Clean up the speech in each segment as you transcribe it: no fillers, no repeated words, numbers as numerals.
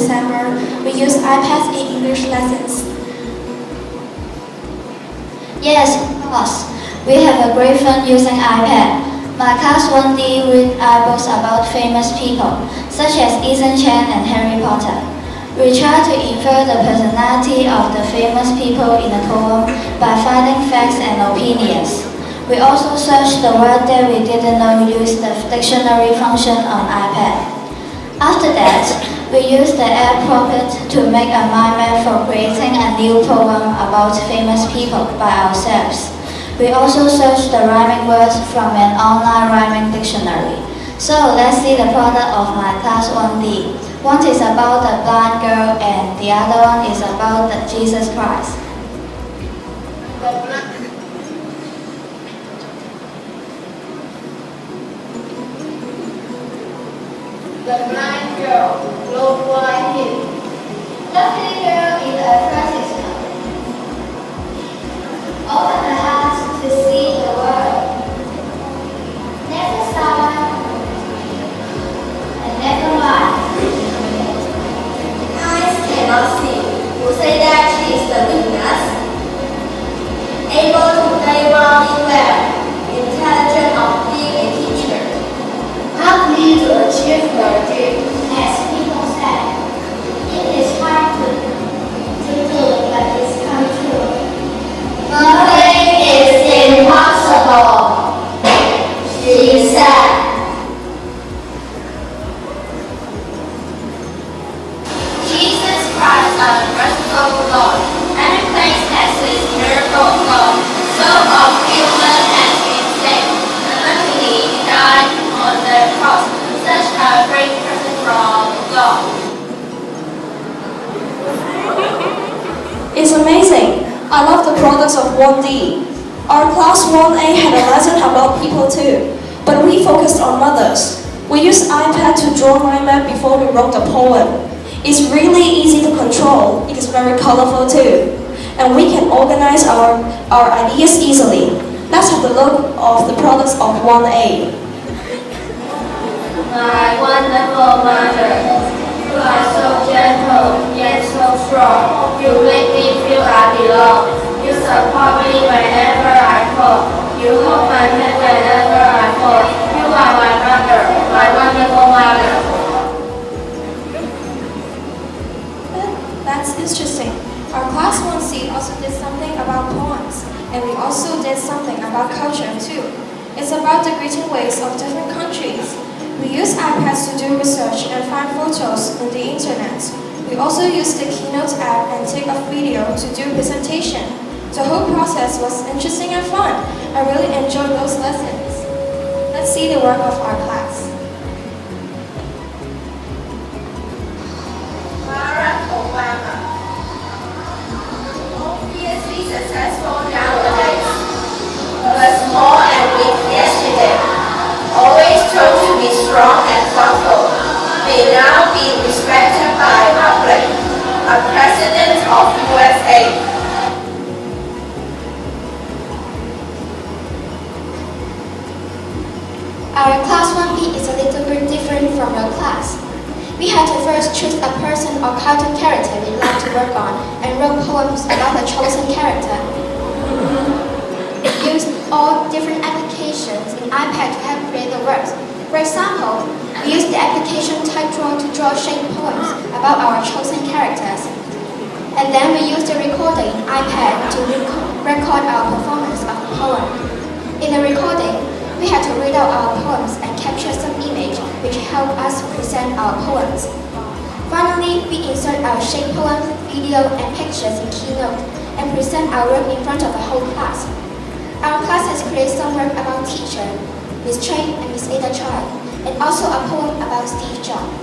December, we use iPads in English lessons. Yes, of course. We have a great fun using iPad. My class 1D read books about famous people, such as Ethan Chan and Harry Potter. We try to infer the personality of the famous people in a poem by finding facts and opinions. We also search the word that we didn't know use the dictionary function on iPad. After that, we use the app Pocket to make a mind map for creating a new poem about famous people by ourselves. We also search the rhyming words from an online rhyming dictionary. So let's see the product of my class 1D. One is about the blind girl and the other one is about the Jesus Christ. The blind girl, low blind him. The pretty girl is a Franciscan. Open her heart to see the world. Never sour and never mind. Eyes cannot see. You say that she is the witness. Able to play well, intelligent of being a teacher. Help me to achieve her dream. As people say, it is hard to do, but it's come true. Nothing is impossible, she said. Jesus Christ, our merciful Lord, every place has his miracle of God. Soul of human has been saved, and luckily he died on the cross, such a great person from God. It's amazing. I love the products of 1D. Our class 1A had a lesson about people too, but we focused on mothers. We used iPad to draw mind map before we wrote the poem. It's really easy to control. It is very colorful too. And we can organize our ideas easily. Let's have a look of the products of 1A. My wonderful mother, you are so gentle, yet so strong. You make me feel I belong. You support me whenever I fall. You hold my hand whenever I fall. You are my mother, my wonderful mother. That's interesting. Our class 1C also did something about poems, and we also did something about culture too. It's about the greeting ways of different countries. We use iPads to do research and find photos on the internet. We also use the Keynote app and take a video to do presentation. The whole process was interesting and fun. I really enjoyed those lessons. Let's see the work of our class. Barack Obama. Obviously successful nowadays, but small and weak yesterday. Always told to be strong and thoughtful, may now be respected by public. A president of USA. Our class 1B is a little bit different from your class. We had to first choose a person or cartoon character we'd like to work on and wrote poems about the chosen character. We used all different applications in iPad to help create the works. For example, we used the application TypeDraw to draw shape poems about our chosen characters. And then we used the recorder in iPad to record our performance of the poem. In the recording, we had to read out our poems and capture some image which helped us present our poems. Finally, we insert our shape poems, video, and pictures in Keynote and present our work in front of the whole class. Our class has created some work about teacher, Miss Chang and Miss Ada Chai, and also a poem about Steve Jobs.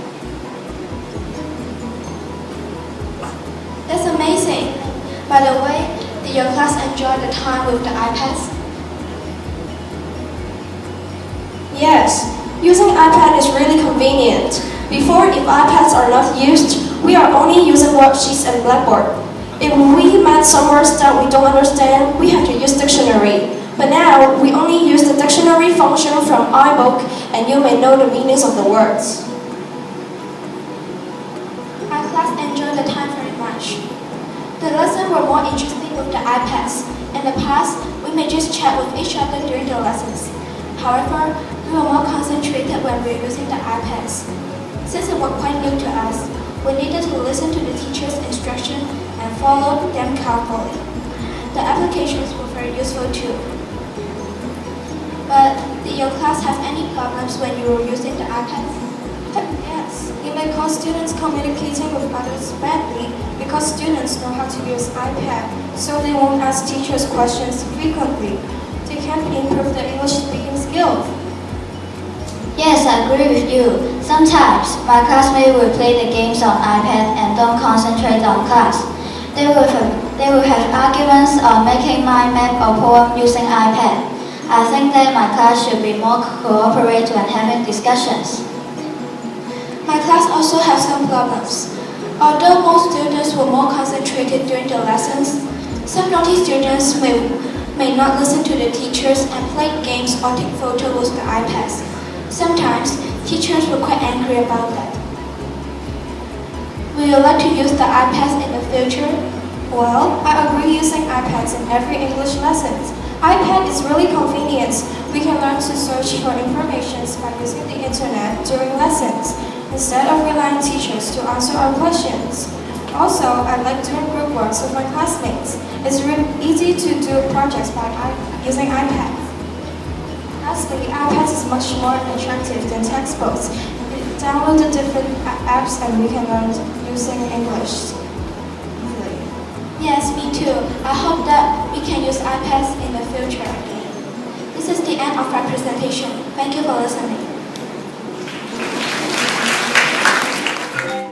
That's amazing. By the way, did your class enjoy the time with the iPads? Yes, using iPad is really convenient. Before, if iPads are not used, we are only using worksheets and Blackboard. If we met some words that we don't understand, we have to use dictionary. But now, we only use the dictionary function from iBook, and you may know the meanings of the words. Our much. The lessons were more interesting with the iPads. In the past, we may just chat with each other during the lessons. However, we were more concentrated when we were using the iPads. Since it was quite new to us, we needed to listen to the teacher's instructions and follow them carefully. The applications were very useful too. But did your class have any problems when you were using the iPads? Yes, it may cause students communicating with others badly because students know how to use iPad, so they won't ask teachers questions frequently. They can improve their English speaking skills. Yes, I agree with you. Sometimes my classmates will play the games on iPad and don't concentrate on class. They will have arguments on making mind map or poem using iPad. I think that my class should be more cooperative when having discussions. My class also has some problems. Although most students were more concentrated during the lessons, some naughty students may not listen to the teachers and play games or take photos with the iPads. Sometimes, teachers were quite angry about that. Would you like to use the iPads in the future? Well, I agree using iPads in every English lesson. iPad is really convenient. We can learn to search for information by using the internet during lessons, instead of relying on teachers to answer our questions. Also, I like doing group works with my classmates. It's really easy to do projects by using iPad. Lastly, iPads is much more attractive than textbooks. We download the different apps and we can learn using English. Yes, me too. I hope that we can use iPads in the future again. This is the end of our presentation. Thank you for listening.